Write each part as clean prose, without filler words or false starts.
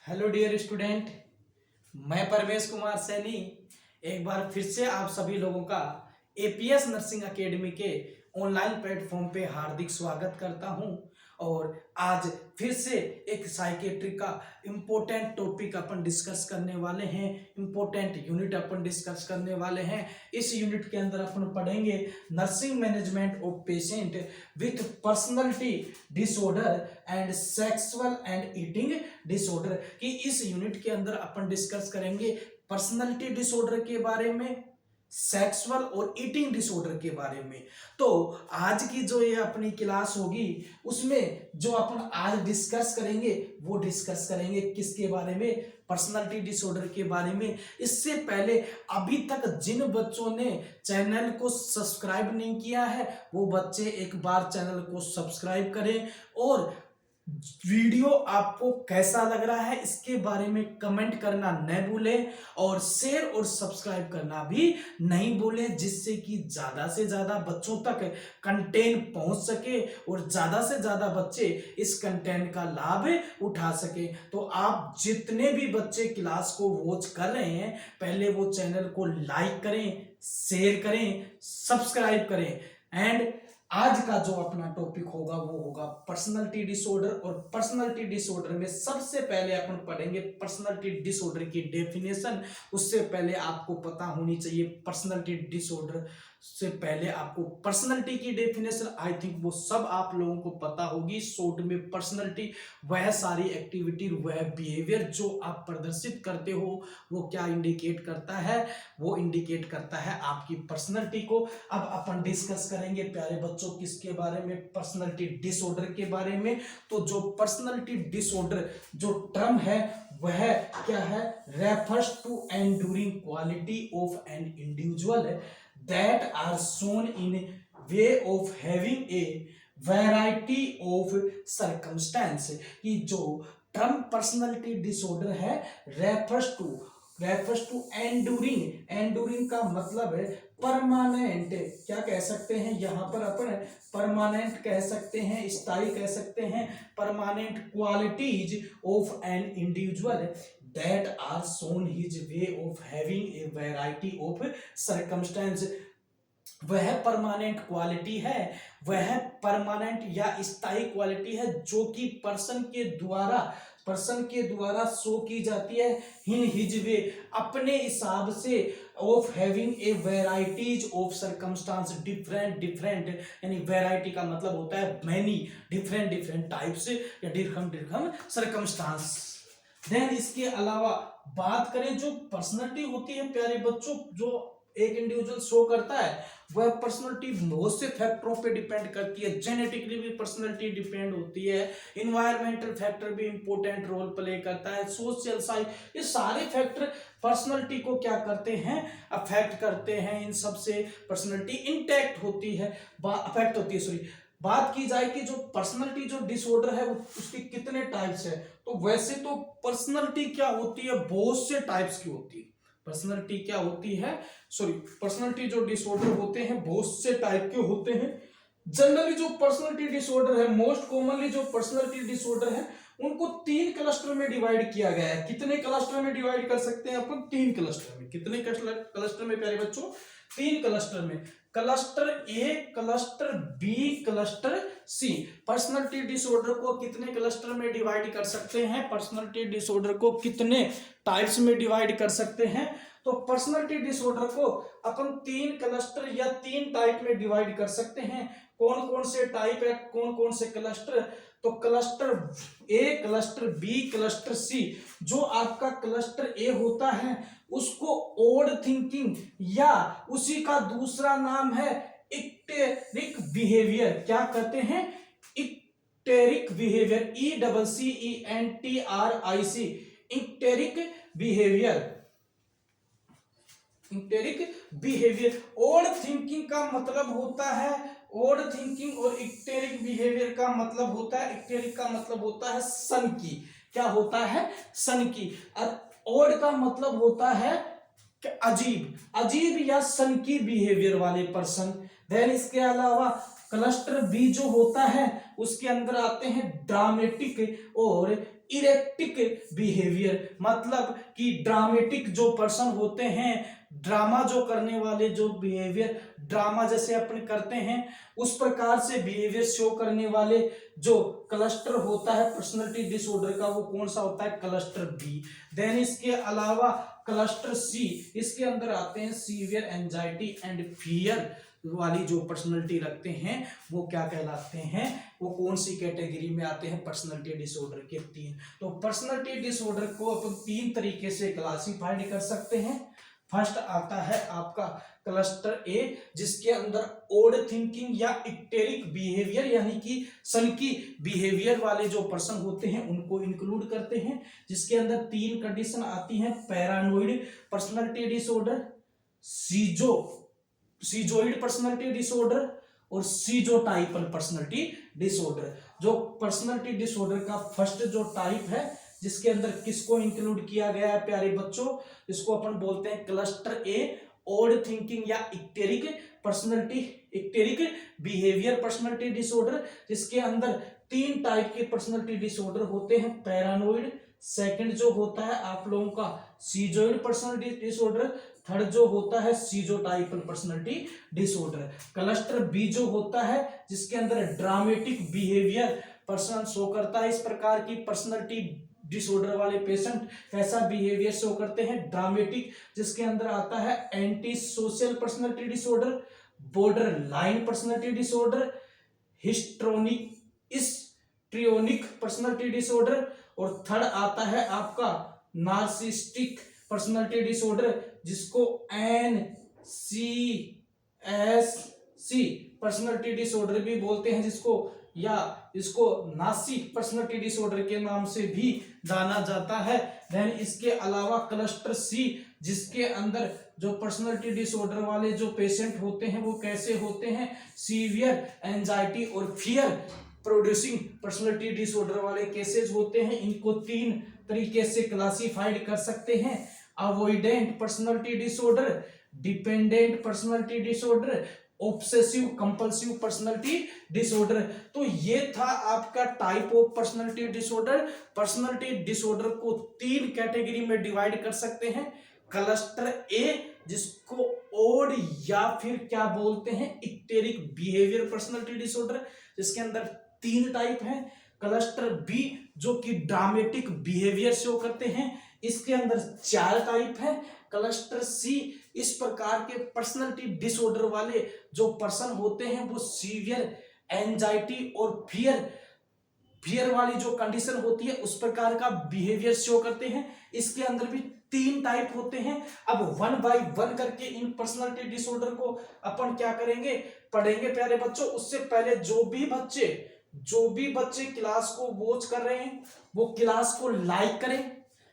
Hello dear student, मैं परवेश कुमार सैनी एक बार फिर से आप सभी लोगों का एपीएस नर्सिंग एकेडमी के ऑनलाइन प्लेटफॉर्म पे हार्दिक स्वागत करता हूं। और आज फिर से एक साइकेट्री का इम्पोर्टेंट टॉपिक अपन डिस्कस करने वाले हैं, इम्पोर्टेंट यूनिट अपन डिस्कस करने वाले हैं। इस यूनिट के अंदर अपन पढ़ेंगे nursing management of patient with personality disorder and sexual and eating disorder. कि इस यूनिट के अंदर अपन डिस्कस करेंगे पर्सनैलिटी डिसऑर्डर के बारे में, सेक्सुअल और ईटिंग डिसऑर्डर के बारे में। तो आज की जो ये अपनी क्लास होगी उसमें जो अपन आज डिस्कस करेंगे वो डिस्कस करेंगे किसके बारे में, पर्सनालिटी डिसऑर्डर के बारे में। इससे पहले अभी तक जिन बच्चों ने चैनल को सब्सक्राइब नहीं किया है वो बच्चे एक बार चैनल को सब्सक्राइब करें, और वीडियो आपको कैसा लग रहा है इसके बारे में कमेंट करना न भूलें, और शेयर और सब्सक्राइब करना भी नहीं भूलें, जिससे कि ज्यादा से ज्यादा बच्चों तक कंटेंट पहुंच सके और ज्यादा से ज्यादा बच्चे इस कंटेंट का लाभ उठा सके। तो आप जितने भी बच्चे क्लास को वॉच कर रहे हैं पहले वो चैनल को लाइक करें, शेयर करें, सब्सक्राइब करें। एंड आज का जो अपना टॉपिक होगा वो होगा पर्सनालिटी डिसऑर्डर। और पर्सनालिटी डिसऑर्डर में सबसे पहले अपन पढ़ेंगे पर्सनालिटी डिसऑर्डर की डेफिनेशन। उससे पहले आपको पता होनी चाहिए पर्सनालिटी डिसऑर्डर से पहले आपको पर्सनालिटी की डेफिनेशन आई थिंक वो सब आप लोगों को पता होगी। शॉर्ट में पर्सनालिटी वह सारी एक्टिविटी, वह बिहेवियर जो आप प्रदर्शित करते हो वो क्या इंडिकेट करता है, वो इंडिकेट करता है आपकी पर्सनालिटी को। अब अपन डिस्कस करेंगे प्यारे बच्चों किसके बारे में, पर्सनालिटी डिसऑर्डर के बारे में। तो जो पर्सनालिटी डिसऑर्डर जो टर्म है वह क्या है, refers to enduring quality of an individual that are shown in way of having a variety of circumstance। कि जो टर्म पर्सनालिटी डिसऑर्डर है रेफर्स टू एंड्यूरिंग का मतलब है परमानेंट, क्या कह सकते हैं यहाँ पर अपन, परमानेंट कह सकते हैं, स्थायी कह सकते हैं, permanent qualities of an individual that are shown his way of having a variety of circumstance। वह परमानेंट क्वालिटी है, वह परमानेंट या स्थायी क्वालिटी है जो कि पर्सन के द्वारा शो की जाती है इन हिज वे, अपने हिसाब से, of having a varieties of circumstance, different यानी वेराइटी का मतलब होता है मैनी, डिफरेंट टाइप्स या डिफरेंट सर्कमस्टांस। देन इसके अलावा बात करें जो पर्सनालिटी होती है प्यारे बच्चों, जो एक इंडिविजुअल शो करता है वह पर्सनालिटी बहुत से फैक्टरों पे डिपेंड करती है। जेनेटिकली भी पर्सनालिटी डिपेंड होती है, इन्वायरमेंटल फैक्टर भी इंपॉर्टेंट रोल प्ले करता है, सोशल साइड, ये सारे फैक्टर पर्सनालिटी को क्या करते हैं, अफेक्ट करते हैं। इन सब से पर्सनालिटी इंटैक्ट होती है, अफेक्ट होती है। सॉरी, बात की जाए कि जो पर्सनालिटी जो डिसऑर्डर है वो उसके कितने टाइप्स है, तो वैसे तो पर्सनालिटी क्या होती है, बहुत से टाइप्स की होती है। पर्सनालिटी क्या होती है, सॉरी, पर्सनालिटी जो डिसऑर्डर होते हैं बहुत से टाइप के होते हैं। जनरली जो पर्सनालिटी डिसऑर्डर है, मोस्ट कॉमनली जो पर्सनालिटी डिसऑर्डर है उनको 3 क्लस्टर में डिवाइड किया गया है। कितने क्लस्टर में डिवाइड कर सकते हैं अपन, 3 क्लस्टर में। कितने क्लस्टर में प्यारे बच्चों, 3 क्लस्टर में। Cluster A, cluster B, cluster C. Personality disorder को कितने क्लस्टर में डिवाइड कर सकते हैं, पर्सनालिटी डिसऑर्डर को कितने टाइप्स में डिवाइड कर सकते हैं, तो पर्सनालिटी डिसऑर्डर को अपन 3 क्लस्टर या 3 टाइप में डिवाइड कर सकते हैं। कौन कौन से टाइप है, कौन कौन से क्लस्टर, तो cluster A, cluster B, cluster सी। जो आपका क्लस्टर ए होता है उसको ओड थिंकिंग या उसी का दूसरा नाम है इक्टेरिक बिहेवियर, क्या कहते हैं, eccentric behaviour, ECCENTRIC, eccentric behaviour. Odd thinking का मतलब होता है, ओड थिंकिंग और इक्टेरिक बिहेवियर का मतलब होता है, इक्टेरिक का मतलब होता है सन की, क्या होता है, सन की। ओड का मतलब होता है अजीब या सन की बिहेवियर वाले पर्सन। देन इसके अलावा क्लस्टर बी जो होता है उसके अंदर आते हैं ड्रामेटिक और इरेक्टिक बिहेवियर, मतलब कि ड्रामेटिक जो पर्सन होते हैं, ड्रामा जो करने वाले, जो बिहेवियर ड्रामा जैसे अपन करते हैं उस प्रकार से बिहेवियर शो करने वाले जो क्लस्टर होता है पर्सनालिटी डिसऑर्डर का, वो कौन सा होता है, क्लस्टर बी। देन इसके अलावा क्लस्टर सी, इसके अंदर आते हैं सीवियर एंजाइटी एंड फियर वाली जो पर्सनालिटी रखते हैं वो क्या कहलाते हैं, वो कौन सी कैटेगरी में आते हैं, पर्सनालिटी डिसऑर्डर के तीन। तो पर्सनालिटी डिसऑर्डर को अपन तीन तरीके से क्लासिफाइड कर सकते हैं। फर्स्ट आता है आपका क्लस्टर ए, जिसके अंदर ओड थिंकिंग या इक्टेरिक बिहेवियर यानी कि सनकी बिहेवियर वाले जो पर्सन होते हैं उनको इंक्लूड करते हैं, जिसके अंदर तीन कंडीशन आती हैं, paranoid personality disorder, schizoid personality disorder और सीजोटाइपल पर्सनालिटी डिसऑर्डर। जो पर्सनालिटी डिसऑर्डर का फर्स्ट जो टाइप है, जिसके अंदर किसको इंक्लूड किया गया है प्यारे बच्चों, इसको अपन बोलते हैं क्लस्टर ए, ओड थिंकिंग या इक्टेरिक बिहेवियर पर्सनालिटी डिसऑर्डर, जिसके अंदर तीन टाइप के पर्सनालिटी डिसऑर्डर होते हैं, पैरानोइड, सेकंड जो होता है आप लोगों का सीजोइड पर्सनालिटी डिसऑर्डर, थर्ड जो होता है सीजोटाइपल पर्सनालिटी डिसऑर्डर। क्लस्टर बी जो होता है जिसके अंदर ड्रामेटिक बिहेवियर पर्सन शो करता है, इस प्रकार की पर्सनालिटी डिसऑर्डर वाले पेशेंट कैसा बिहेवियर शो करते हैं, ड्रामेटिक, जिसके अंदर आता है anti social personality disorder, border line personality disorder, histrionic personality disorder और थर्ड आता है आपका नार्सिस्टिक पर्सनालिटी डिसऑर्डर, जिसको NCSC पर्सनालिटी डिसऑर्डर भी बोलते हैं, इसको नासी पर्सनालिटी डिसऑर्डर के नाम से भी जाना जाता है। देन इसके अलावा क्लस्टर सी, जिसके अंदर जो पर्सनालिटी डिसऑर्डर वाले जो पेशेंट होते हैं वो कैसे होते हैं, सीवियर एंजाइटी और फियर प्रोड्यूसिंग पर्सनालिटी डिसऑर्डर वाले केसेस होते हैं। इनको तीन तरीके से क्लासिफाइड कर सकते हैं, avoidant personality disorder, dependent personality disorder, obsessive compulsive personality disorder. तो ये था आपका type of personality disorder. Personality disorder को तीन कैटेगरी में डिवाइड कर सकते हैं, क्लस्टर ए जिसको ओड या फिर क्या बोलते हैं इक्टेरिक बिहेवियर पर्सनालिटी डिसऑर्डर, जिसके अंदर तीन टाइप हैं, क्लस्टर बी जो कि ड्रामेटिक बिहेवियर शो करते हैं, इसके अंदर चार टाइप हैं, क्लस्टर सी इस प्रकार के पर्सनालिटी डिसऑर्डर वाले जो पर्सन होते हैं वो सीवियर एंजाइटी और फियर वाली जो कंडीशन होती है उस प्रकार का बिहेवियर शो करते हैं। इसके अंदर भी तीन टाइप होते हैं। अब वन बाय वन करके इन पर्सनालिटी डिसऑर्डर को अपन क्या करेंगे, पढ़ेंगे प्यारे बच्चों। उससे पहले जो भी बच्चे क्लास को वॉच कर रहे हैं वो क्लास को लाइक करें,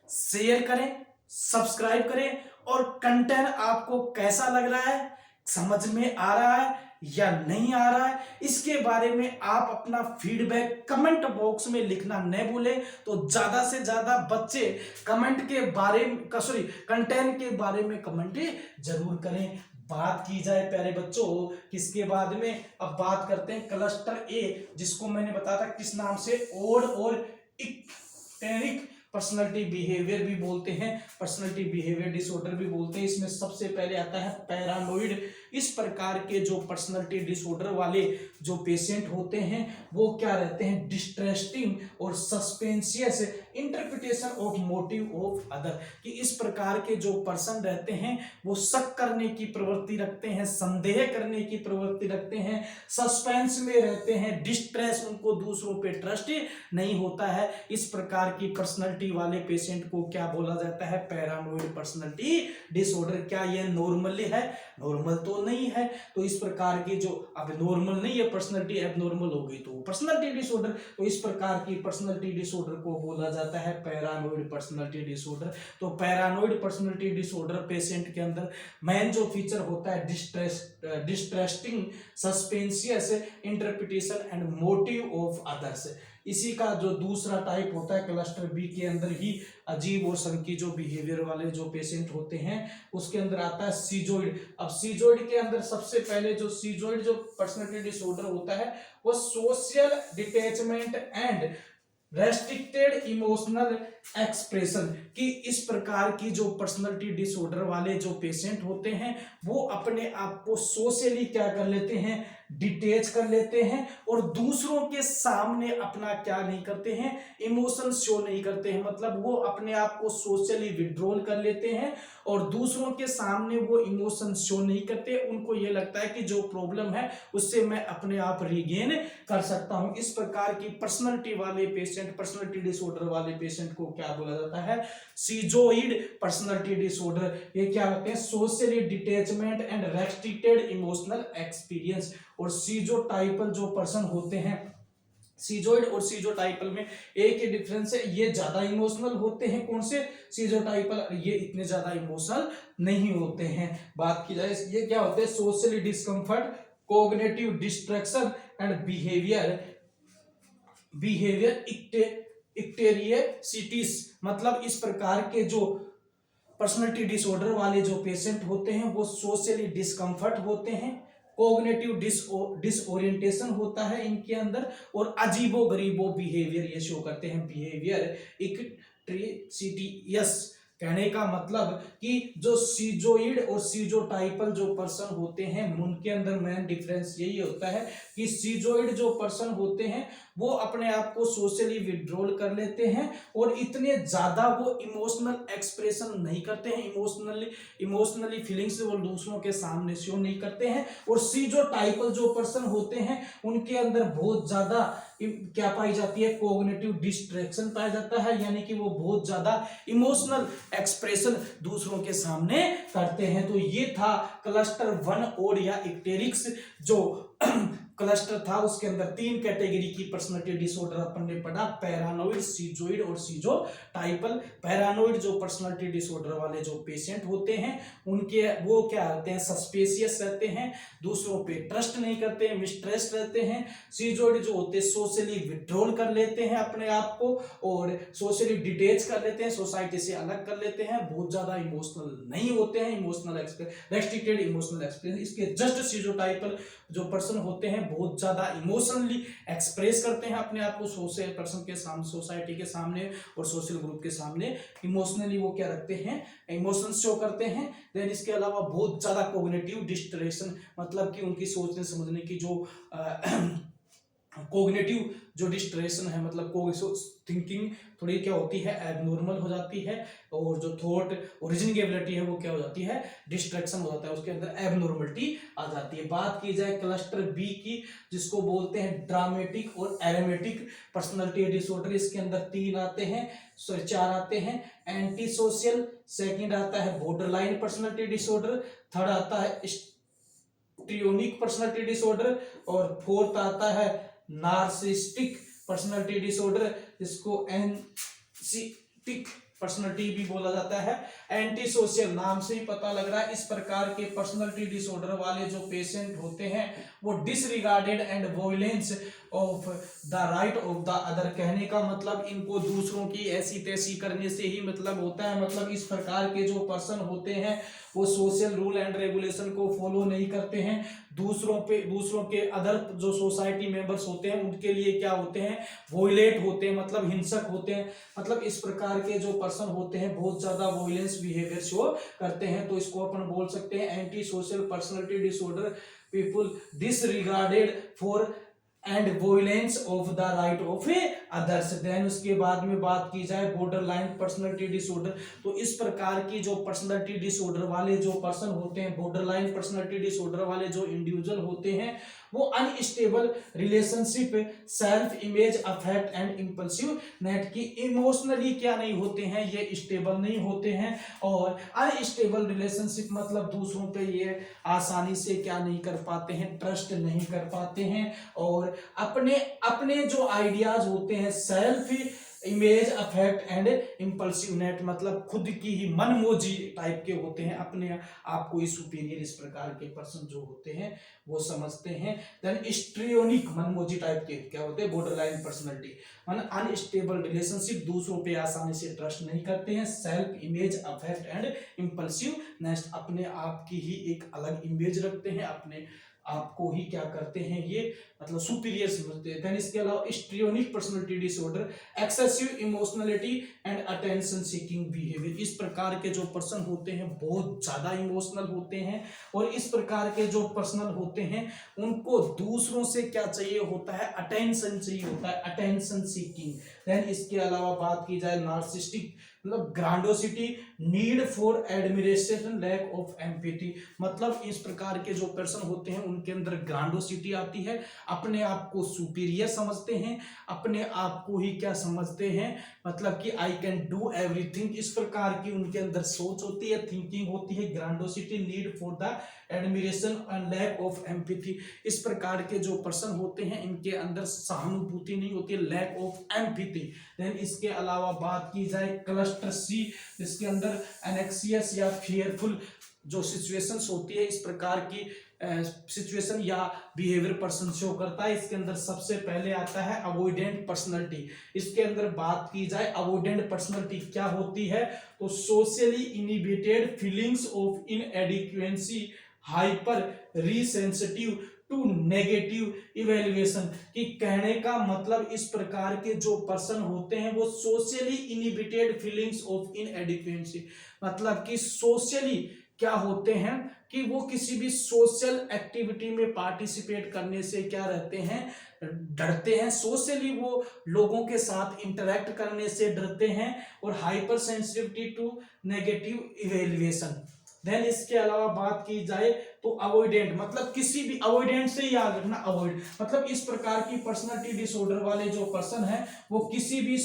शेयर करें, सब्सक्राइब करें और कंटेंट आपको कैसा लग रहा है, समझ में आ रहा है या नहीं आ रहा है, इसके बारे में आप अपना फीडबैक कमेंट बॉक्स में लिखना न भूलें। तो ज्यादा से ज्यादा बच्चे कंटेंट के बारे में कमेंट जरूर करें। बात की जाए प्यारे बच्चों किसके बाद में, अब बात करते हैं क्लस्टर ए, जिसको मैंने बताया था किस नाम से, ओड और इक्टेरिक पर्सनालिटी बिहेवियर भी बोलते हैं, पर्सनालिटी बिहेवियर डिसऑर्डर भी बोलते हैं। इसमें सबसे पहले आता है पैरानोइड। इस प्रकार के जो पर्सनालिटी डिसऑर्डर वाले जो पेशेंट होते हैं वो क्या रहते हैं, डिस्ट्रेस्टिंग और suspicious interpretation of motive of other, कि इस प्रकार के जो पर्सन रहते हैं वो शक करने की प्रवृत्ति रखते हैं, संदेह करने की प्रवृत्ति रखते हैं, सस्पेंस में रहते हैं, डिस्ट्रेस, उनको दूसरों पे ट्रस्ट नहीं होता है। इस प्रकार की पर्सनालिटी वाले पेशेंट को क्या बोला जाता है, पैरानोइड पर्सनालिटी डिसऑर्डर। क्या यह नॉर्मली है? नॉर्मल तो नहीं है। तो इस प्रकार की जो अब नॉर्मल नहीं है, पर्सनालिटी एबनॉर्मल हो गई तो पर्सनालिटी डिसऑर्डर। तो इस प्रकार की पर्सनालिटी डिसऑर्डर को बोला जाता है पैरानोइड पर्सनालिटी डिसऑर्डर। तो पैरानोइड पर्सनालिटी डिसऑर्डर पेशेंट के अंदर मेन जो फीचर होता है distrusting, suspicious interpretation and motive of others. इसी का जो दूसरा टाइप होता है क्लस्टर बी के अंदर ही अजीब और संकी जो बिहेवियर वाले जो पेशेंट होते हैं उसके अंदर आता है सीजोइड। अब सीजोइड के अंदर सबसे पहले जो सीजोइड जो पर्सनैलिटी डिसऑर्डर होता है वो social detachment and restricted emotional expression की इस प्रकार की जो पर्सनालिटी डिसऑर्डर वाले जो पेशेंट होते हैं वो अपने आप को सोशली क्या कर लेते हैं, डिटेच कर लेते हैं और दूसरों के सामने अपना क्या नहीं करते हैं, इमोशन शो नहीं करते हैं। मतलब वो अपने आप को सोशली विड्रॉल कर लेते हैं और दूसरों के सामने वो इमोशन शो नहीं करते। उनको ये लगता है कि जो प्रॉब्लम है उससे मैं अपने आप रिगेन कर सकता हूं। इस प्रकार की पर्सनालिटी वाले पेशेंट, पर्सनालिटी डिसऑर्डर वाले पेशेंट को क्या बोला जाता है, सीजोइड पर्सनालिटी डिसऑर्डर। ये क्या होते हैं, socially detachment and restricted emotional experience. और सीजोटाइपल जो पर्सन होते हैं, सीजोइड और सीजोटाइपल में एक ही डिफरेंस है, ये ज्यादा इमोशनल होते हैं। कौन से, सीजोटाइपल, ये इतने ज्यादा इमोशनल नहीं होते हैं। बात की जाए ये क्या होते हैं, socially discomfort, cognitive distraction and behaviour eccentricities. मतलब इस प्रकार के जो पर्सनालिटी डिसऑर्डर वाले जो पेशेंट होते हैं वो सोशली डिस्कम्फर्ट होते हैं, कोग्निटिव डिसओरिएंटेशन होता है इनके अंदर और अजीबो गरीबो बिहेवियर ये शो करते हैं। बिहेवियर इक्टेरियसिटीज कहने का मतलब कि जो सीजोइड और सीजोटाइपल जो पर्सन होते हैं उनके अंदर मेन डिफरेंस यही होता है कि सीजोइड जो पर्सन होते हैं वो अपने आप को सोशली विड्रॉल कर लेते हैं और इतने ज्यादा वो इमोशनल एक्सप्रेशन नहीं करते हैं, इमोशनली फीलिंग्स वो दूसरों के सामने शो नहीं करते हैं। और सीजोटाइपल जो पर्सन होते हैं उनके अंदर बहुत ज्यादा क्या पाई जाती है, कोग्निटिव डिस्ट्रैक्शन पाया जाता है, यानी कि वो बहुत ज्यादा इमोशनल एक्सप्रेशन दूसरों के सामने करते हैं। तो ये था क्लस्टर 1 ओड या इक्टेरिक्स जो क्लस्टर था, उसके अंदर 3 कैटेगरी की पर्सनालिटी डिसऑर्डर अपन ने पढ़ा, पैरानोइड, सीजोइड और सीजोटाइपल। पैरानोइड जो पर्सनालिटी डिसऑर्डर वाले जो पेशेंट होते हैं उनके वो क्या होते हैं, सस्पेशियस रहते हैं, दूसरों पे ट्रस्ट नहीं करते हैं, मिसट्रस्ट रहते हैं। सीजोइड जो होते हैं सोशली विड्रॉल कर लेते हैं अपने आप को और सोशली डिटेच कर लेते हैं, सोसाइटी से अलग कर लेते हैं, बहुत ज्यादा इमोशनल नहीं होते हैं, इमोशनल रेस्ट्रिक्टेड इमोशनल एक्सपीरियंस। इसके जस्ट सीजोटाइपल जो पर्सन होते हैं बहुत ज्यादा इमोशनली एक्सप्रेस करते हैं अपने आप को सोशल पर्सन के सामने, सोसाइटी के सामने और सोशल ग्रुप के सामने इमोशनली वो क्या रखते हैं, इमोशंस शो करते हैं। देन इसके अलावा बहुत ज्यादा कोग्निटिव डिस्ट्रैक्शन, मतलब कि उनकी सोचने समझने की जो कोग्निटिव जो डिस्ट्रैक्शन है, मतलब थिंकिंग थोड़ी क्या होती है, एबनॉर्मल हो जाती है और जो थॉट ओरिजिन की एबिलिटी है वो क्या हो जाती है, डिस्ट्रैक्शन हो जाता है, उसके अंदर एबनॉर्मलिटी आ जाती है। बात की जाए क्लस्टर बी की जिसको बोलते हैं ड्रामेटिक और एरोमेटिक पर्सनालिटी डिसऑर्डर, इसके अंदर 3 आते हैं, 4 आते हैं। एंटी सोशल, सेकेंड आता है बॉर्डरलाइन पर्सनालिटी डिसऑर्डर, थर्ड आता है हिस्ट्रियोनिक पर्सनालिटी डिसऑर्डर और फोर्थ आता है नार्सिसिस्टिक पर्सनालिटी डिसऑर्डर, जिसको एनसीटिक पर्सनालिटी भी बोला जाता है। एंटी सोशल, नाम से ही पता लग रहा है, इस प्रकार के पर्सनालिटी डिसऑर्डर वाले जो पेशेंट होते हैं वो disregarded and violence of the right of the other. कहने का मतलब इनको दूसरों की ऐसी तैसी करने से ही मतलब होता है। मतलब इस प्रकार के जो पर्सन होते हैं वो सोशल रूल एंड रेगुलेशन को फॉलो नहीं करते हैं, दूसरों के अदर जो सोसाइटी मेंबर्स होते हैं उनके लिए क्या होते हैं, वॉयलेंट होते हैं, मतलब हिंसक होते हैं। मतलब इस प्रकार के जो पर्सन होते हैं बहुत ज्यादा वॉयलेंस बिहेवियर शो करते हैं। तो इसको अपन बोल सकते हैं anti social personality disorder, people disregarded for and violence of the right of others. Then उसके बाद में बात की जाए बॉर्डर लाइन पर्सनालिटी डिसऑर्डर, तो इस प्रकार की जो पर्सनालिटी डिसऑर्डर वाले जो पर्सन होते हैं, बॉर्डर लाइन पर्सनालिटी डिसऑर्डर वाले जो इंडिविजुअल होते हैं वो unstable relationship, self image, affect and impulsive net की इमोशनली क्या नहीं होते हैं, ये स्टेबल नहीं होते हैं। और अनस्टेबल रिलेशनशिप मतलब दूसरों पे ये आसानी से क्या नहीं कर पाते हैं, ट्रस्ट नहीं कर पाते हैं और अपने जो आइडियाज होते हैं, इमेज अफेक्ट एंड इम्पल्सिवनेट मतलब खुद की ही मनमोजी टाइप के होते हैं, अपने आप को ही सुपीरियर इस प्रकार के पर्सन जो होते हैं वो समझते हैं। देन हिस्ट्रियोनिक मनमोजी टाइप के क्या होते हैं, बॉर्डरलाइन पर्सनालिटी, अनस्टेबल रिलेशनशिप, दूसरों पे आसानी से ट्रस्ट नहीं करते हैं। Self image affect and impulsiveness अपने आप की ही एक अलग इमेज रखते हैं, अपने आपको ही क्या करते हैं ये मतलब सुपीरियर समझते हैं। इसके अलावा histrionic personality disorder, excessive emotionality and attention seeking behaviour, इस प्रकार के जो पर्सन होते हैं बहुत ज्यादा इमोशनल होते हैं, और इस प्रकार के जो पर्सनल होते हैं उनको दूसरों से क्या चाहिए होता है, अटेंशन चाहिए होता है, अटेंशन सीकिंग। देन इसके अलावा बात की जाए नार्सिसिस्टिक मतलब grandiosity, need for admiration, lack of empathy, मतलब इस प्रकार के जो पर्सन होते हैं उनके अंदर ग्रांडोसिटी आती है, अपने आप को सुपीरियर समझते हैं, अपने आप को ही क्या समझते हैं मतलब कि आई कैन डू एवरीथिंग, इस प्रकार की उनके अंदर सोच होती है, थिंकिंग होती है। Grandiosity, need for the admiration and lack of empathy, इस प्रकार के जो पर्सन होते हैं इनके अंदर सहानुभूति नहीं होती है, लैक ऑफ एम्पैथी। देन इसके अलावा बात की जाए क्लस्टर सी, इसके अंदर एनेक्सियस या फियरफुल जो सिचुएशंस होती है, इस प्रकार की सिचुएशन या बिहेवियर पर्सन शो करता है। इसके अंदर सबसे पहले आता है अवॉइडेंट पर्सनालिटी। इसके अंदर बात की जाए अवॉइडेंट पर्सनालिटी क्या होती है, तो socially inhibited, feelings of inadequacy, hyper sensitive to negative evaluation, कि कहने का मतलब इस प्रकार के जो पर्सन होते हैं वो सोशली इनिबिटेड, फीलिंग्स ऑफ इनएडिक्वेंसी मतलब कि सोशली क्या होते हैं कि वो किसी भी सोशल एक्टिविटी में पार्टिसिपेट करने से क्या रहते हैं, डरते हैं। सोशली वो लोगों के साथ इंटरेक्ट करने से डरते हैं, और hyper sensitivity to negative evaluation. Then इसके अलावा बात की जाए तो अवॉइडेंट मतलब किसी भी, अवॉइडेंट से याद रखना, अवॉइड मतलब इस प्रकार की पर्सनालिटी डिसऑर्डर वाले जो पर्सन है वो किसी भी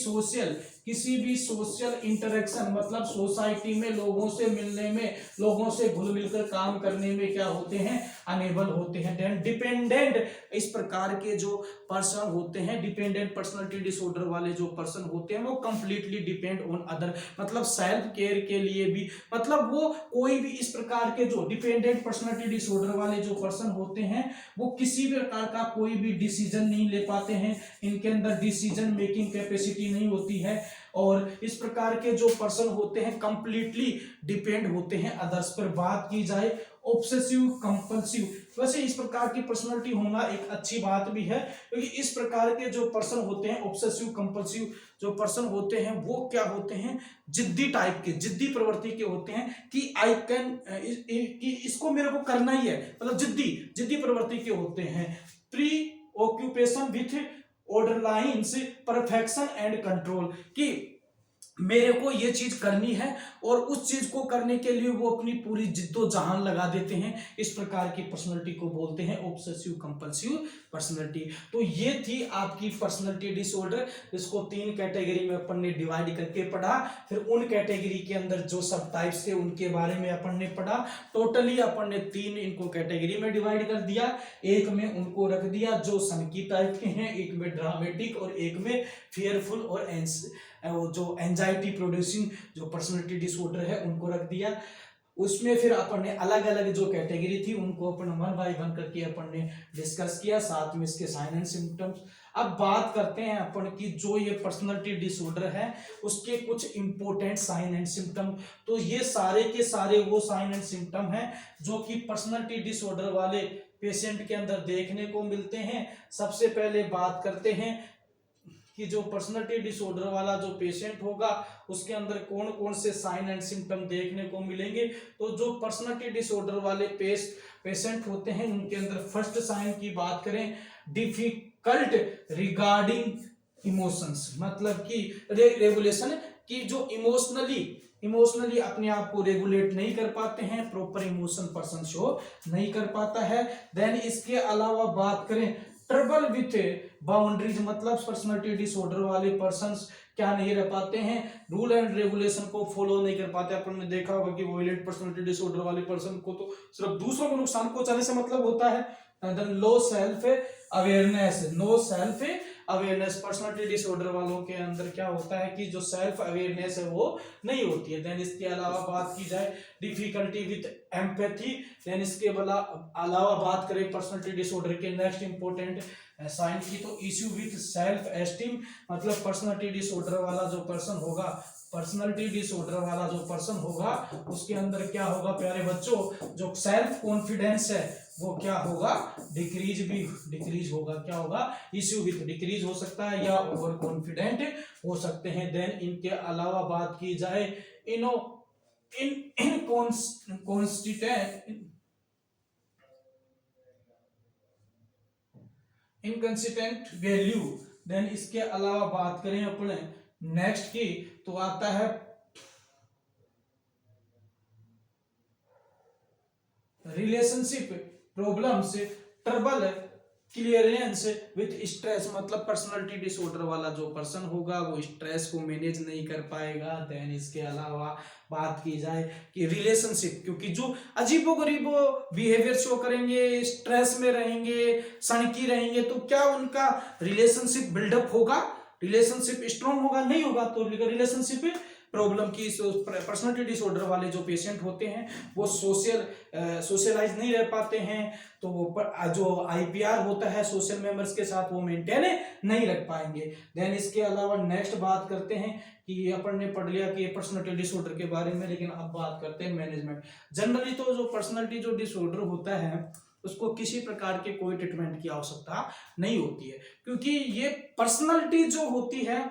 सोशल इंटरेक्शन मतलब सोसाइटी में लोगों से मिलने में, लोगों से घुल मिलकर काम करने में क्या होते हैं, अनेबल होते हैं। देन डिपेंडेंट, इस प्रकार के जो पर्सन होते हैं, डिपेंडेंट पर्सनालिटी डिसऑर्डर वाले जो पर्सन होते हैं वो कंप्लीटली डिपेंड ऑन अदर मतलब सेल्फ केयर के लिए भी, मतलब वो कोई भी इस प्रकार के जो डिपेंडेंट पर्सनालिटी डिसऑर्डर वाले जो पर्सन होते हैं वो किसी भी प्रकार का कोई भी डिसीजन नहीं ले पाते हैं, इनके अंदर डिसीजन मेकिंग कैपेसिटी नहीं होती है, और इस प्रकार के जो पर्सन होते हैं कंप्लीटली डिपेंड होते हैं अदर्स पर। बात की जाए ऑब्सेसिव कंपल्सिव, वैसे इस प्रकार की पर्सनालिटी होना एक अच्छी बात भी है, क्योंकि इस प्रकार के जो पर्सन होते हैं ऑब्सेसिव कंपल्सिव जो पर्सन होते हैं वो क्या होते हैं, जिद्दी टाइप के, जिद्दी प्रवृत्ति के होते हैं कि आई कैन कि इसको मेरे को करना ही है, मतलब जिद्दी प्रवृत्ति के होते हैं। Pre occupation with order lines, perfection and control, कि मेरे को ये चीज करनी है और उस चीज को करने के लिए वो अपनी पूरी जिद्दोजहद लगा देते हैं, इस प्रकार की पर्सनालिटी को बोलते हैं ऑब्सेसिव कंपल्सिव पर्सनालिटी। तो ये थी आपकी पर्सनालिटी डिसऑर्डर, इसको 3 कैटेगरी में अपन ने डिवाइड करके पढ़ा, फिर उन कैटेगरी के अंदर जो सब टाइप्स थे उनके बारे में अपन ने पढ़ा। टोटली अपन ने 3 इनको कैटेगरी में डिवाइड कर दिया, एक में उनको रख दिया जो सनकी टाइप के हैं, एक में ड्रामेटिक और एक में फियरफुल और जो एंजाइटी प्रोड्यूसिंग जो पर्सनालिटी डिसऑर्डर है उनको रख दिया। उसमें फिर अपन ने अलग अलग जो कैटेगरी थी उनको अपन 1 बाय 1 करके अपन ने डिस्कस किया, साथ में इसके साइन एंड सिम्टम्स। अब बात करते हैं अपन की जो ये पर्सनालिटी डिसऑर्डर है उसके कुछ इंपॉर्टेंट साइन एंड सिम्टम। तो ये सारे के सारे वो साइन एंड सिम्टम हैं जो कि पर्सनालिटी डिसऑर्डर वाले पेशेंट के अंदर देखने को मिलते हैं। सबसे पहले बात करते हैं कि जो पर्सनालिटी डिसऑर्डर वाला जो पेशेंट होगा उसके अंदर कौन कौन से साइन एंड सिम्टम देखने को मिलेंगे। तो जो पर्सनालिटी डिसऑर्डर वाले पेशेंट होते हैं उनके अंदर फर्स्ट साइन की बात करें, डिफिकल्ट रिगार्डिंग इमोशंस, मतलब कि रेगुलेशन की जो इमोशनली अपने आप को रेगुलेट नहीं कर पाते हैं, प्रॉपर इमोशन पर्सन शो नहीं कर पाता है। देन इसके अलावा बात करें ट्रबल विथ बाउंड्रीज, मतलब पर्सनालिटी डिसऑर्डर वाले पर्सन्स क्या नहीं रह पाते हैं, रूल एंड रेगुलेशन को फॉलो नहीं कर पाते। अपन ने देखा होगा कि वॉयलेंट पर्सनालिटी डिसऑर्डर वाले पर्सन को तो सिर्फ दूसरों को नुकसान पहुंचाने से मतलब होता है। Low self awareness, personality disorder वालों के अंदर क्या होता है कि जो सेल्फ अवेयरनेस है वो नहीं होती है। देन इसके अलावा बात की जाए डिफिकल्टी विथ एम्पैथी, देन इसके अलावा बात करें पर्सनालिटी डिसऑर्डर के नेक्स्ट इंपॉर्टेंट साइन की, तो इश्यू विथ सेल्फ एस्टीम, मतलब पर्सनालिटी डिसऑर्डर वाला जो पर्सन होगा, पर्सनालिटी डिसऑर्डर वाला जो पर्सन होगा उसके अंदर क्या होगा प्यारे बच्चों, जो सेल्फ कॉन्फिडेंस है वो क्या होगा, डिक्रीज होगा। क्या होगा, इश्यू विथ डिक्रीज हो सकता है या ओवर कॉन्फिडेंट हो सकते हैं। देन इनके अलावा बात की जाए इनकंसिस्टेंट वैल्यू। देन इसके अलावा बात करें अपने नेक्स्ट की, तो आता है relationship problems, trouble clearance with stress, मतलब पर्सनालिटी डिसऑर्डर वाला जो पर्सन होगा वो स्ट्रेस को मैनेज नहीं कर पाएगा। देन इसके अलावा बात की जाए कि रिलेशनशिप, क्योंकि जो अजीबोगरीबो बिहेवियर शो करेंगे, स्ट्रेस में रहेंगे, सनकी रहेंगे, तो क्या उनका रिलेशनशिप बिल्डअप होगा, रिलेशनशिप स्ट्रॉन्ग होगा, नहीं होगा। तो रिलेशनशिप प्रॉब्लम की पर्सनालिटी डिसऑर्डर वाले जो पेशेंट होते हैं वो सोशलाइज नहीं रह पाते हैं, तो वो जो आईपीआर होता है सोशल मेंबर्स के साथ वो मेंटेन नहीं रख पाएंगे। देन इसके अलावा नेक्स्ट बात करते हैं कि अपन ने पढ़ लिया कि पर्सनालिटी डिसऑर्डर के बारे में, लेकिन अब बात करते हैं मैनेजमेंट। जनरली तो जो पर्सनालिटी जो डिसऑर्डर होता है उसको किसी प्रकार के कोई ट्रीटमेंट की आवश्यकता नहीं होती है, क्योंकि ये पर्सनालिटी जो होती है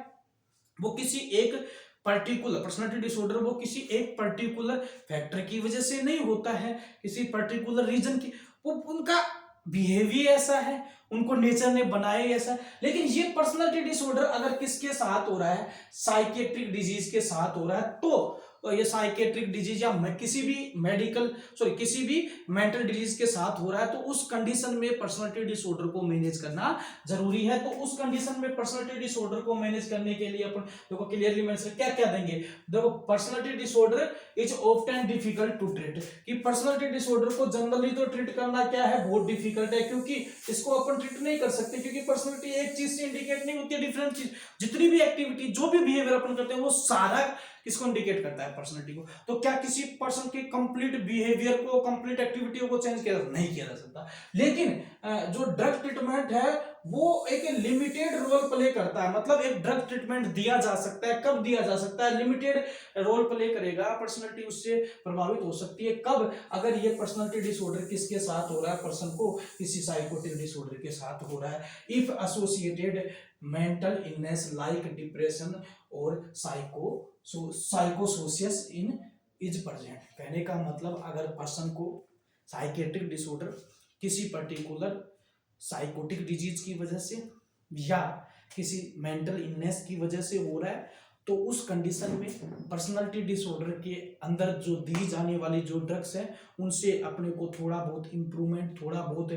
वो किसी एक पर्टिकुलर पर्सनालिटी डिसऑर्डर वो किसी एक पर्टिकुलर फैक्टर की वजह से नहीं होता है, किसी पर्टिकुलर रीजन की, वो उनका बिहेवियर ऐसा है, उनको नेचर ने बनाया ऐसा है। लेकिन ये पर्सनालिटी डिसऑर्डर अगर किसके साथ हो रहा है, साइकेट्रिक डिजीज के साथ हो रहा है, तो ये साइकेट्रिक डिजीज या किसी भी मेंटल डिजीज के साथ हो रहा है, तो उस कंडीशन में पर्सनालिटी डिसऑर्डर को मैनेज करना जरूरी है। तो उस कंडीशन में पर्सनालिटी डिसऑर्डर को मैनेज करने के लिए अपन देखो क्लियरली मेंशन क्या क्या देंगे। देखो personality disorder is often difficult to treat, कि पर्सनालिटी डिसऑर्डर को जनरली तो ट्रीट करना क्या है, बहुत डिफिकल्ट है, क्योंकि इसको अपन ट्रीट नहीं कर सकते, क्योंकि पर्सनालिटी एक चीज से इंडिकेट नहीं होती है, डिफरेंट चीज, जितनी भी एक्टिविटी जो भी बिहेवियर अपन करते हैं वो सारा किसको इंडिकेट करता है, पर्सनालिटी को। तो क्या किसी पर्सन के कंप्लीट बिहेवियर को, कंप्लीट एक्टिविटियों को चेंज किया नहीं किया जा सकता, लेकिन जो ड्रग ट्रीटमेंट है वो एक लिमिटेड रोल प्ले करता है, मतलब एक ड्रग ट्रीटमेंट दिया जा सकता है, कब दिया जा सकता है, लिमिटेड रोल प्ले करेगा, पर्सनालिटी उससे प्रभावित हो सकती है, कब, अगर ये पर्सनालिटी डिसऑर्डर किसके साथ हो रहा है, पर्सन को किसी साइकोटिक डिसऑर्डर के साथ हो रहा है, if associated mental illness like depression और साइकोसोसियस इन इज प्रेजेंट। कहने का मतलब अगर पर्सन को साइकेट्रिक डिसऑर्डर किसी पर्टिकुलर साइकोटिक डिजीज की वजह से या किसी मेंटल इलनेस की वजह से हो रहा है, तो उस कंडीशन में पर्सनालिटी डिसऑर्डर के अंदर जो दी जाने वाली जो ड्रग्स हैं उनसे अपने को थोड़ा बहुत इम्प्रूवमेंट, थोड़ा बहुत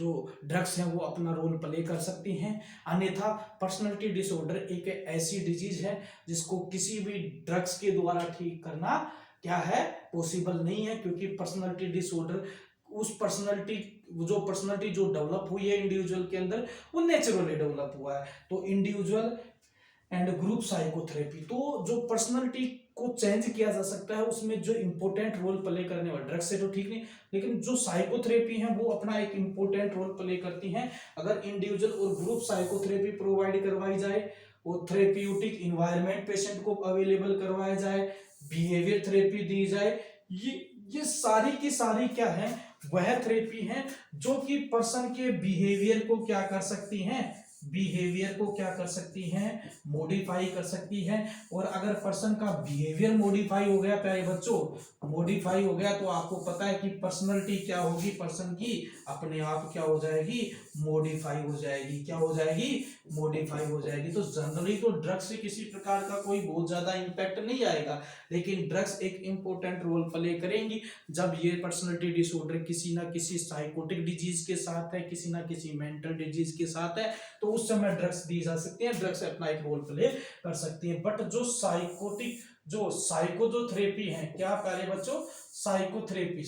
जो ड्रग्स हैं वो अपना रोल प्ले कर सकती हैं। अन्यथा पर्सनालिटी डिसऑर्डर एक ऐसी डिजीज है जिसको किसी भी ड्रग्स के द्वारा ठीक करना क्या है, पॉसिबल नहीं है, क्योंकि पर्सनालिटी डिसऑर्डर उस पर्सनालिटी जो डेवलप हुई है इंडिविजुअल के अंदर वो नेचुरली डेवलप हुआ है। तो इंडिविजुअल एंड ग्रुप साइकोथेरेपी, तो जो पर्सनालिटी को चेंज किया जा सकता है उसमें जो इंपॉर्टेंट रोल प्ले करने वाले ड्रग्स से तो ठीक नहीं, लेकिन जो साइकोथेरेपी है वो अपना एक इंपॉर्टेंट रोल प्ले करती हैं। अगर इंडिविजुअल और ग्रुप साइकोथेरेपी प्रोवाइड करवाई जाए, वो थेरेप्यूटिक इन्वायरमेंट पेशेंट को अवेलेबल करवाया जाए, बिहेवियर थेरेपी दी जाए, ये सारी की सारी क्या है, वह थेरेपी है जो कि पर्सन के बिहेवियर को क्या कर सकती हैं, मॉडिफाई कर सकती है। और अगर पर्सन का बिहेवियर मॉडिफाई हो गया, प्यारे बच्चों मॉडिफाई हो गया, तो आपको पता है कि पर्सनालिटी क्या होगी, पर्सन की अपने आप क्या हो जाएगी, मॉडिफाई हो जाएगी। क्या हो जाएगी, मॉडिफाई हो जाएगी। तो जनरली तो ड्रग्स से किसी प्रकार का कोई बहुत ज्यादा इंपैक्ट नहीं आएगा, लेकिन ड्रग्स एक इंपॉर्टेंट रोल प्ले करेंगी जब ये पर्सनालिटी डिसऑर्डर किसी ना किसी साइकोटिक डिजीज के साथ है, किसी ना किसी मेंटल डिजीज के साथ है, तो उस समय ड्रग्स दी जा सकती है, ड्रग्स अपना एक रोल प्ले कर सकती है। बट जो साइकोटिक जो साइकोथेरेपी है, क्या प्यारे बच्चों, साइकोथेरेपी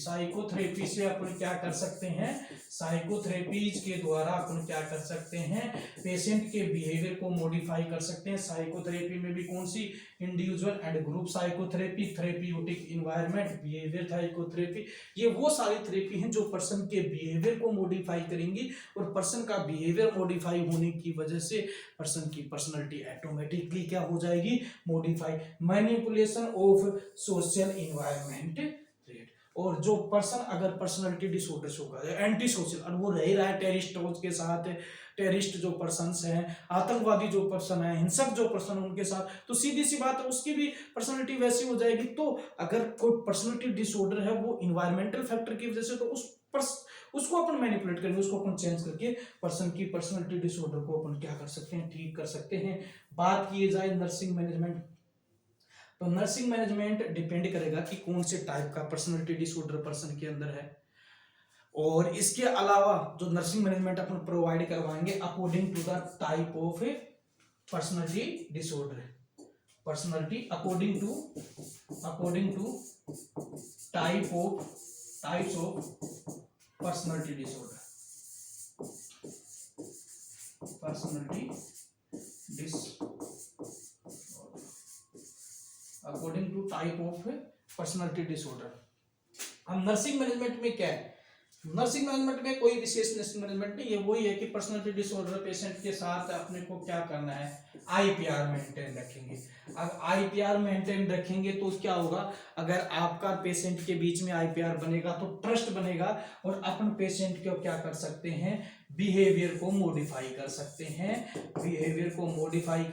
से अपन क्या कर सकते हैं, साइकोथेरेपीज के द्वारा अपन क्या कर सकते हैं, पेशेंट के बिहेवियर को मॉडिफाई कर सकते हैं। साइकोथेरेपी में भी कौन सी, individual and group psychotherapy, therapeutic environment, behaviour psychotherapy, ये वो सारी थेरेपी हैं जो पर्सन के बिहेवियर को मॉडिफाई करेंगी, और पर्सन का बिहेवियर मॉडिफाई होने की वजह से पर्सन की पर्सनैलिटी ऑटोमेटिकली क्या हो जाएगी, modify. Manipulation of social environment, और जो पर्सन अगर पर्सनालिटी डिसऑर्डर होगा, एंटी सोशल, और वो रह रहा है टेररिस्टों के साथ, टेररिस्ट जो पर्सन्स हैं, आतंकवादी जो पर्सन है, हिंसक जो पर्सन है उनके साथ, तो सीधी सी बात है उसकी भी पर्सनालिटी वैसी हो जाएगी। तो अगर कोई पर्सनालिटी डिसऑर्डर है वो इन्वायरमेंटल फैक्टर की वजह से, तो उसको अपन मैनिपुलेट करेंगे, उसको अपन चेंज करके पर्सन की पर्सनालिटी डिसऑर्डर को अपन क्या कर सकते हैं, ठीक कर सकते हैं। बात की जाए नर्सिंग मैनेजमेंट, तो नर्सिंग मैनेजमेंट डिपेंड करेगा कि कौन से टाइप का पर्सनालिटी डिसऑर्डर पर्सन के अंदर है, और इसके अलावा जो नर्सिंग मैनेजमेंट अपन प्रोवाइड करवाएंगे according to the type of personality disorder, personality according to types of personality disorder, personality according to type of personality disorder. हम नर्सिंग मैनेजमेंट में क्या है, नर्सिंग मैनेजमेंट में कोई विशेष नर्सिंग मैनेजमेंट नहीं, ये वही है कि पर्सनालिटी डिसऑर्डर पेशेंट के साथ अपने को क्या करना है, आईपीआर मेंटेन रखेंगे। अब आईपीआर मेंटेन रखेंगे तो क्या होगा, अगर आपका पेशेंट के बीच में आईपीआर बनेगा तो ट्रस्ट बनेगा, और अपन पेशेंट को क्या कर सकते हैं, बिहेवियर को मॉडिफाई कर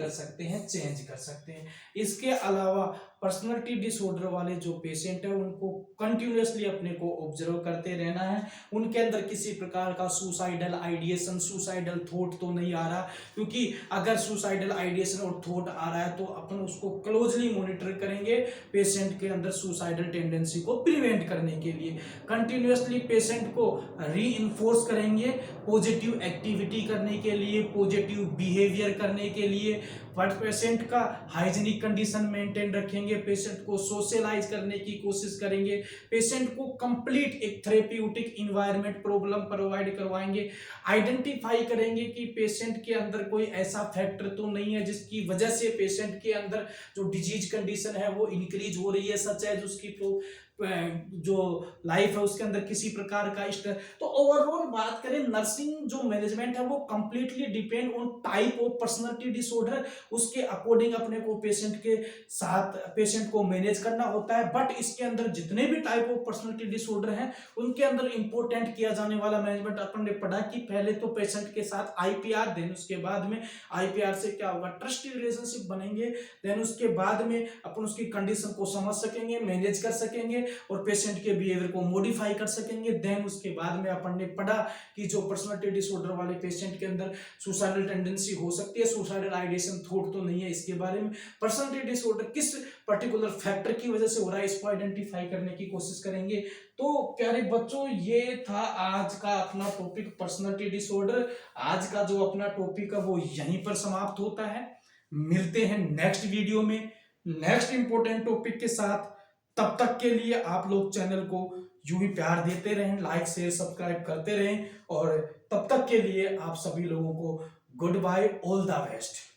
सकते हैं, चेंज कर सकते हैं। इसके अलावा पर्सनालिटी डिसऑर्डर वाले जो पेशेंट है उनको कंटिन्यूअसली अपने को ऑब्जर्व करते रहना है, उनके अंदर किसी प्रकार का सुसाइडल आइडिएशन, सुसाइडल थॉट तो नहीं आ रहा, क्योंकि अगर सुसाइडल आइडिएशन और थॉट आ रहा है तो अपन उसको क्लोजली मॉनिटर करेंगे पेशेंट के अंदर सुसाइडल टेंडेंसी को प्रिवेंट करने के लिए। कंटिन्यूअसली पेशेंट को रीइंफोर्स करेंगे पॉजिटिव एक्टिविटी करने के लिए, पॉजिटिव बिहेवियर करने के लिए, बट पेशेंट का हाइजीनिक कंडीशन मेंटेन रखेंगे, पेशेंट को सोशलाइज करने की कोशिश करेंगे, पेशेंट को कंप्लीट एक थेरेप्यूटिक इन्वायरमेंट प्रॉब्लम प्रोवाइड करवाएंगे, आइडेंटिफाई करेंगे कि पेशेंट के अंदर कोई ऐसा फैक्टर तो नहीं है जिसकी वजह से पेशेंट के अंदर जो डिजीज कंडीशन है वो इंक्रीज हो रही है, सच है उसकी जो लाइफ है उसके अंदर किसी प्रकार का स्ट्रेस। तो ओवरऑल बात करें, नर्सिंग जो मैनेजमेंट है वो completely depend on type of personality disorder, उसके अकॉर्डिंग अपने को पेशेंट के साथ पेशेंट को मैनेज करना होता है। बट इसके अंदर जितने भी टाइप ऑफ पर्सनालिटी डिसऑर्डर हैं उनके अंदर इंपॉर्टेंट किया जाने वाला मैनेजमेंट अपन ने पढ़ा कि पहले तो पेशेंट के साथ आईपीआर, देन उसके बाद में आईपीआर से क्या होगा, ट्रस्टी रिलेशनशिप बनेंगे, देन उसके बाद में अपन उसकी कंडीशन को समझ सकेंगे, मैनेज कर सकेंगे और पेशेंट के बिहेवियर को मॉडिफाई कर सकेंगे। देन उसके बाद में अपन ने पढ़ा कि जो पर्सनालिटी डिसऑर्डर वाले पेशेंट के अंदर सुसाइडल टेंडेंसी हो सकती है, सुसाइडल आइडिएशन थॉट तो नहीं है, इसके बारे में पर्सनालिटी डिसऑर्डर किस पर्टिकुलर फैक्टर की वजह से हो रहा है इसको आइडेंटिफाई करने की कोशिश करेंगे। तो प्यारे बच्चों, ये था आज का अपना टॉपिक पर्सनालिटी डिसऑर्डर। आज का जो अपना टॉपिक है वो यहीं पर समाप्त होता है। मिलते हैं नेक्स्ट वीडियो में नेक्स्ट इंपॉर्टेंट टॉपिक के साथ। तब तक के लिए आप लोग चैनल को यूं ही प्यार देते रहें, लाइक शेयर सब्सक्राइब करते रहें, और तब तक के लिए आप सभी लोगों को goodbye, all the best.